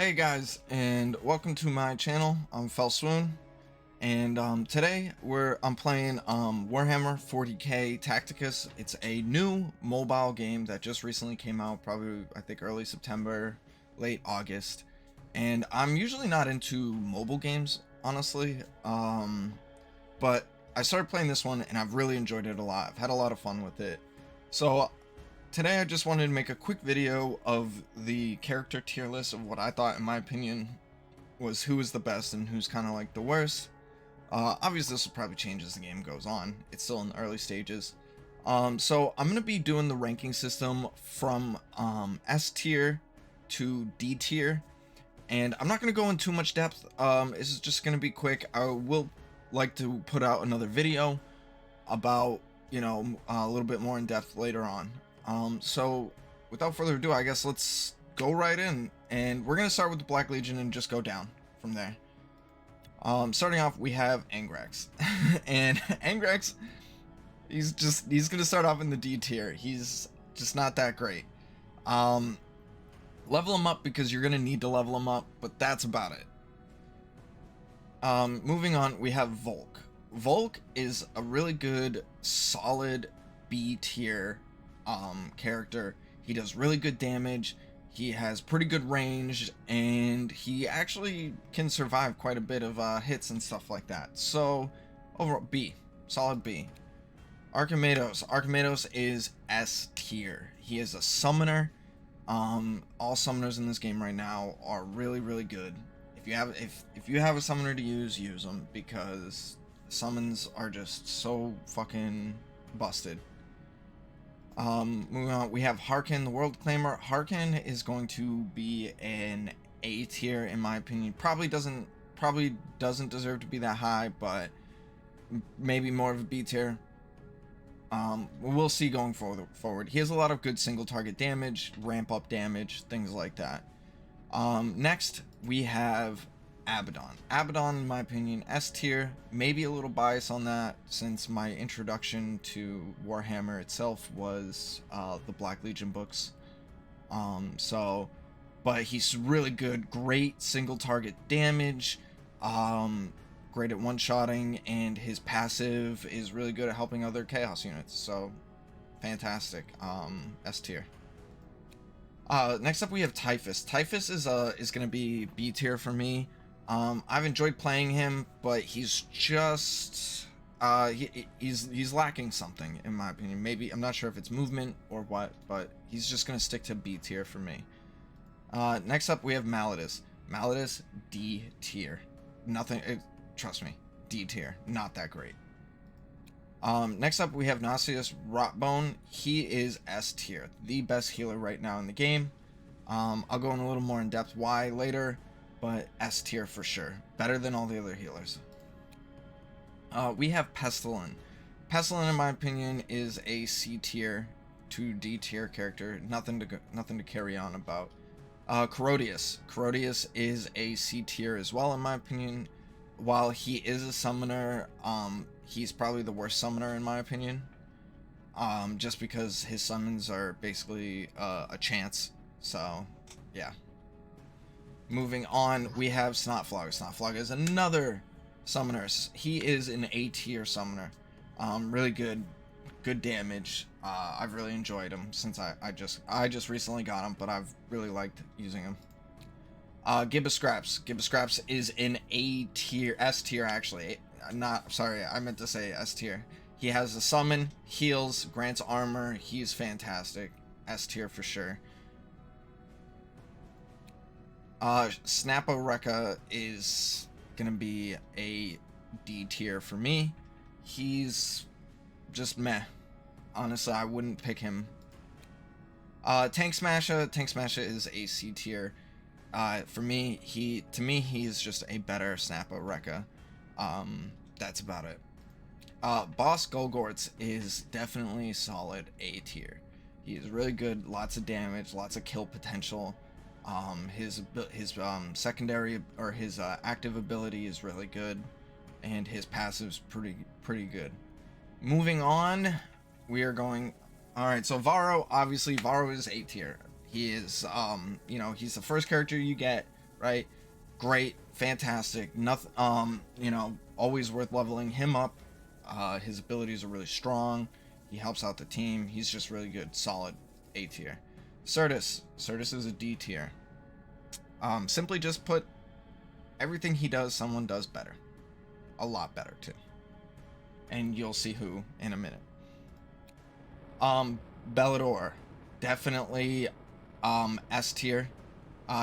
Hey guys, and welcome to my channel. I'm Fell Swoon, and today I'm playing Warhammer 40k Tacticus. It's a new mobile game that just recently came out, probably I think early September, late August. And I'm usually not into mobile games, honestly, but I started playing this one and I've really enjoyed it a lot. I've had a lot of fun with it. So today I just wanted to make a quick video of the character tier list of what I thought, in my opinion, was who is the best and who's kind of like the worst. Obviously this will probably change as the game goes on. It's still in the early stages. So I'm going to be doing the ranking system from S tier to D tier. And I'm not going to go in too much depth. This is just going to be quick. I will like to put out another video about, a little bit more in depth later on. So without further ado, I guess let's go right in, and we're gonna start with the Black Legion and just go down from there. Starting off, we have Angrax, and Angrax, he's gonna start off in the D tier. He's just not that great. Level him up because you're gonna need to level him up, but that's about it. Moving on, we have Volk. Volk is a really good, solid B tier character. He does really good damage, he has pretty good range, and he actually can survive quite a bit of hits and stuff like that. So overall, B, solid B. Archimedos is S tier. He is a summoner. All summoners in this game right now are really good. If you have a summoner to use them, because summons are just so fucking busted. Moving on, we have Harkin, the World Claimer. Harkin is going to be an A tier in my opinion. Probably doesn't deserve to be that high, but maybe more of a B tier. We'll see going forward. He has a lot of good single target damage, ramp up damage, things like that. Next we have Abaddon. Abaddon, in my opinion, S tier. Maybe a little bias on that since my introduction to Warhammer itself was the Black Legion books. But he's really good. Great single target damage. Great at one-shotting, and his passive is really good at helping other Chaos units. So, fantastic. S tier. Next up we have Typhus. Typhus is going to be B tier for me. I've enjoyed playing him, but he's just he's lacking something in my opinion. Maybe, I'm not sure if it's movement or what, but he's just gonna stick to B tier for me. Next up we have Malladus. Malladus, D tier. Nothing, trust me, D tier. Not that great. Next up we have Nasius Rotbone. He is S tier, the best healer right now in the game. I'll go in a little more in depth why later, but S tier for sure. Better than all the other healers. We have Pestilin. Pestilin, in my opinion, is a C tier to D tier character. Nothing to carry on about. Corodius. Corodius is a C tier as well, in my opinion. While he is a summoner, he's probably the worst summoner in my opinion. Just because his summons are basically a chance. So, yeah. Moving on, we have Snotflog. Snotflog is another summoner. He is an A tier summoner. Really good damage. I've really enjoyed him since I just recently got him, but I've really liked using him. Gibboscraps. Gibboscraps is an A tier, S tier actually. Sorry, I meant to say S tier. He has a summon, heals, grants armor. He's fantastic. S tier for sure. Snaporeka is gonna be a D tier for me. He's just meh. Honestly, I wouldn't pick him. Tank Smasher is a C tier. For me, he's just a better Snaporeka. That's about it. Boss Golgorts is definitely solid A tier. He is really good, lots of damage, lots of kill potential. His secondary or his active ability is really good, and his passive's pretty good. Moving on, we are going. All right, so Varro, obviously Varro is A tier. He is, he's the first character you get right? Great, fantastic. Nothing, you know, always worth leveling him up. His abilities are really strong. He helps out the team. He's just really good, solid A tier. Certus is a D tier. Simply just put, everything he does, someone does better. A lot better too. And you'll see who in a minute. Bellador, definitely S tier.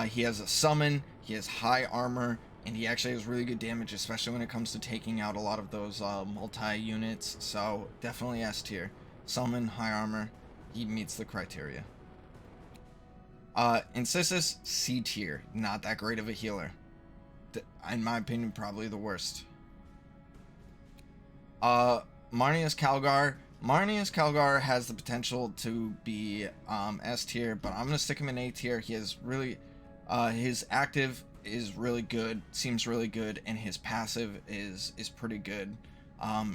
He has a summon, he has high armor, and he actually has really good damage, especially when it comes to taking out a lot of those multi-units. So definitely S tier. Summon, high armor, he meets the criteria. Incisus, C tier. Not that great of a healer. In my opinion, probably the worst. Marnius Calgar. Marnius Calgar has the potential to be S tier, but I'm gonna stick him in A tier. He has really, his active is really good, seems really good, and his passive is pretty good.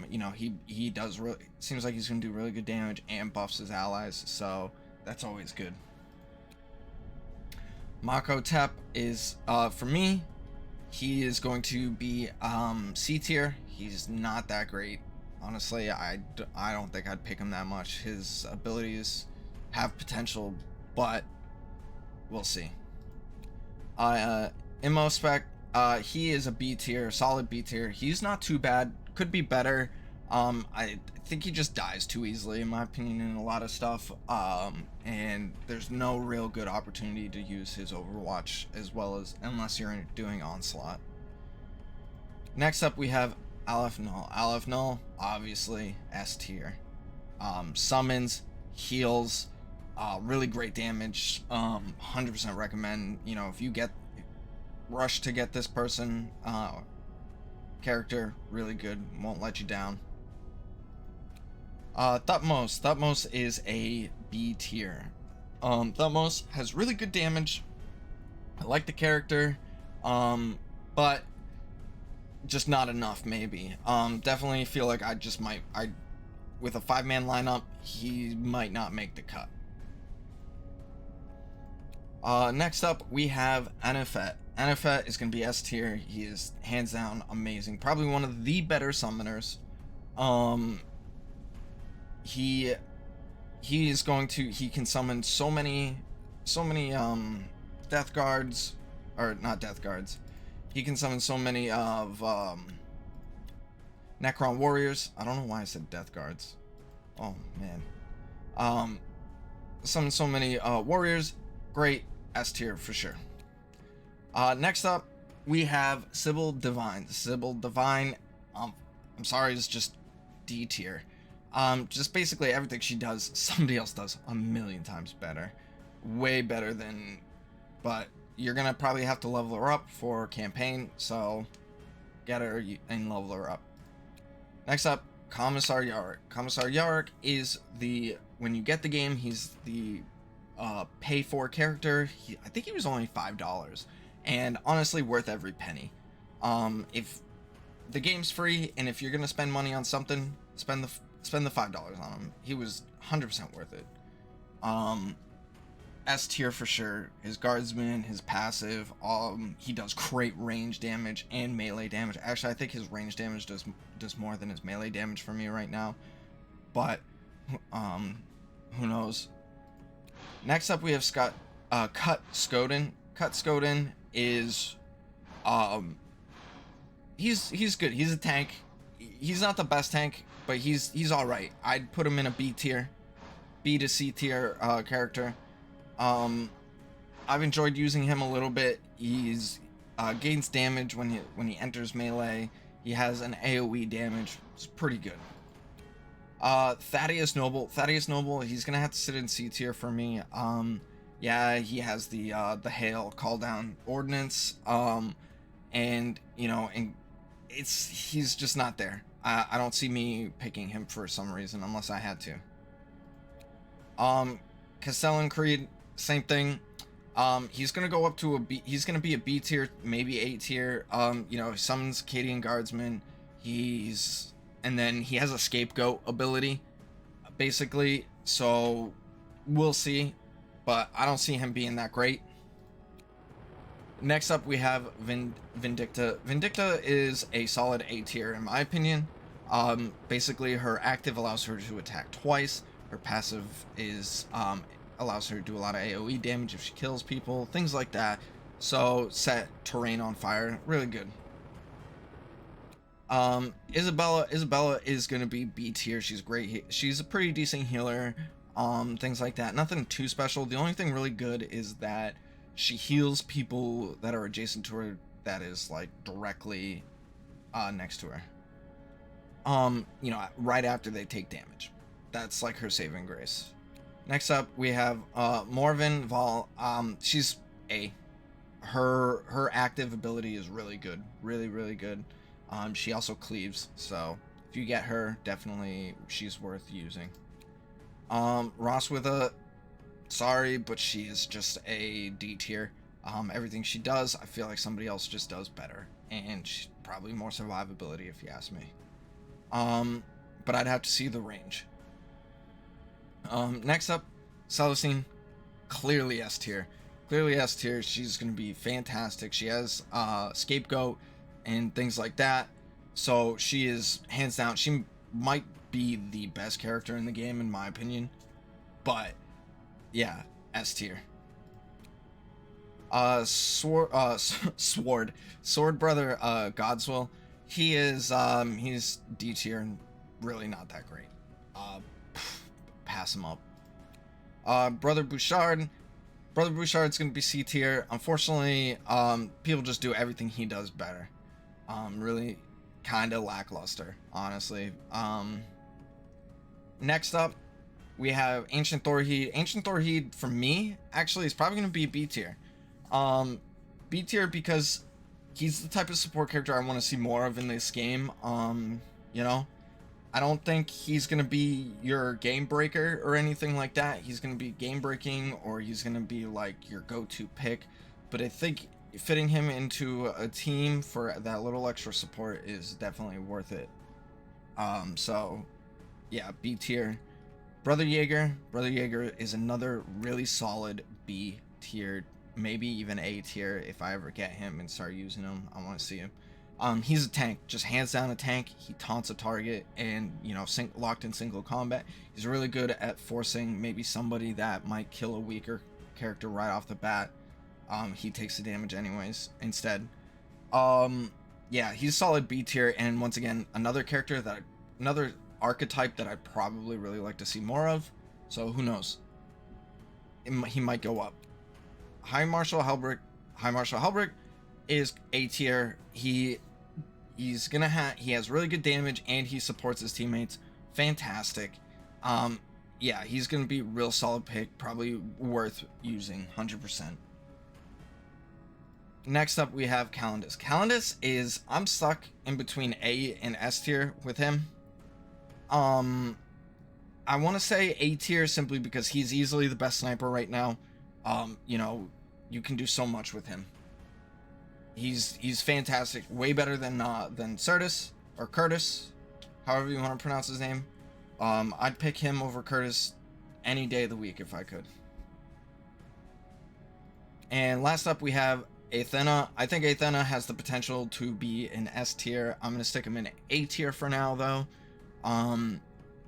You know, he does really, seems like he's gonna do really good damage and buffs his allies, so that's always good. Mako Tep is, for me, he is going to be C tier. He's not that great. Honestly, I don't think I'd pick him that much. His abilities have potential, but we'll see. Immospec, he is a B tier, solid B tier. He's not too bad, could be better. I think he just dies too easily, in my opinion, in a lot of stuff. And there's no real good opportunity to use his Overwatch, as well as, unless you're doing Onslaught. Next up, we have Aleph Null. Aleph Null, obviously S tier. Summons, heals, really great damage. 100% recommend, you know, if you get rush to get this person, character, really good, won't let you down. Thutmose is a B tier. Thutmose has really good damage. I like the character, but just not enough, maybe. Definitely feel like I with a 5-man lineup, he might not make the cut. Next up, we have Anifet. Anifet is going to be S tier. He is hands down amazing. Probably one of the better summoners. He can summon so many death guards, or not death guards. He can summon so many of Necron warriors. I don't know why I said death guards. Oh man. Summon so many warriors. Great, S tier for sure. Next up, we have Sybil Divine. Sybil Divine, I'm sorry, is just D tier. Just basically everything she does, somebody else does a million times better. Way better than, but you're gonna probably have to level her up for campaign, so get her and level her up. Next up, Commissar Yarrick. Commissar Yarrick is when you get the game, he's the pay for character. I think he was only $5, and honestly worth every penny. If the game's free, and if you're gonna spend money on something, spend the $5 on him. He was 100% worth it. S tier for sure. His guardsman, his passive, he does great range damage and melee damage. Actually, I think his range damage does more than his melee damage for me right now, but who knows. Next up, we have Cut Skoden. Cut Skoden is he's good. He's a tank. He's not the best tank, but he's all right. I'd put him in a B tier, B to C tier character. I've enjoyed using him a little bit. He's gains damage when he enters melee. He has an AoE damage. It's pretty good. Thaddeus Noble. Thaddeus Noble, he's gonna have to sit in C tier for me. Yeah, he has the hail call down ordnance. And you know, and he's just not there. I don't see me picking him for some reason unless I had to. Castellan Creed, same thing. He's gonna go up to a B. He's gonna be a B tier, maybe A tier. You know, summons Cadian Guardsman. And then he has a scapegoat ability, basically. So we'll see, but I don't see him being that great. Next up, we have Vindicta. Vindicta is a solid A tier in my opinion. Basically, her active allows her to attack twice. Her passive is allows her to do a lot of AoE damage if she kills people, things like that. So set terrain on fire, really good. Isabella is gonna be B tier. She's great. She's a pretty decent healer. Things like that. Nothing too special. The only thing really good is that she heals people that are adjacent to her, that is like directly next to her. You know, right after they take damage. That's like her saving grace. Next up, we have Morven Val. She's A. Her active ability is really good, really good. She also cleaves, so if you get her, definitely she's worth using. Ross with a, sorry, but she is just a D tier. Everything she does, I feel like somebody else just does better, and she's probably more survivability if you ask me. But I'd have to see the range. Next up, Celestine, clearly S tier. Clearly S tier. She's gonna be fantastic. She has scapegoat and things like that, so she is hands down. She might be the best character in the game in my opinion, but yeah, S tier. Sword brother Godswill, he is he's D tier and really not that great. Pass him up. Brother Bouchard's gonna be C tier. Unfortunately, people just do everything he does better. Really kind of lackluster, honestly. Next up, we have Ancient Thorheed. Ancient Thorheed, for me, actually, is probably gonna be B tier. B tier because he's the type of support character I want to see more of in this game. You know, I don't think he's gonna be your game breaker or anything like that. He's gonna be game breaking, or he's gonna be like your go-to pick. But I think fitting him into a team for that little extra support is definitely worth it. So yeah, B tier. Brother Jaeger is another really solid B tier, maybe even A tier if I ever get him and start using him. I want to see him. He's a tank, just hands down a tank. He taunts a target, and you know, locked in single combat. He's really good at forcing maybe somebody that might kill a weaker character right off the bat. He takes the damage anyways instead. Yeah, he's solid B tier, and once again, another archetype that I'd probably really like to see more of. So who knows? He might go up. High Marshal Helbrick is A tier. He has really good damage, and he supports his teammates. Fantastic. Yeah, he's gonna be real solid pick, probably worth using 100%. Next up, we have Calendus. Calendus is, I'm stuck in between A and S tier with him. I want to say A tier simply because he's easily the best sniper right now. You know, you can do so much with him. He's fantastic, way better than Curtis, however you want to pronounce his name. I'd pick him over Curtis any day of the week if I could. And last up, we have Athena. I think Athena has the potential to be an S tier. I'm gonna stick him in A tier for now, though.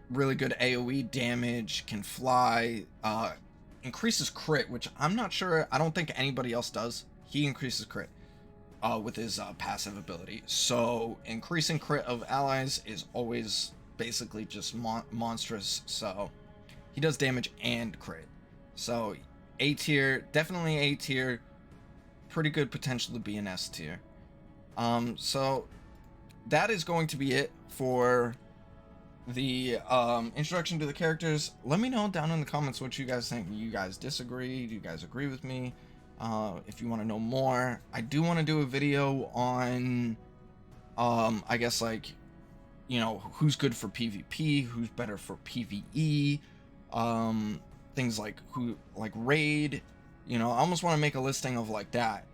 Really good AoE damage, can fly, increases crit, which I'm not sure, I don't think anybody else does. He increases crit with his passive ability. So increasing crit of allies is always basically just monstrous. So he does damage and crit. So A tier, definitely A tier. Pretty good potential to be an S tier. So that is going to be it for the introduction to the characters. Let me know down in the comments what you guys think. Do you guys disagree? Do you guys agree with me? If you want to know more, I do want to do a video on I guess, like, you know, who's good for PvP, who's better for PvE, things like raid. You know, I almost want to make a listing of like that.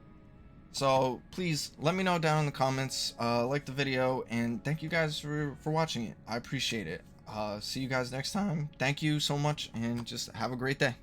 So please let me know down in the comments. Like the video, and thank you guys for watching it. I appreciate it. See you guys next time. Thank you so much, and just have a great day.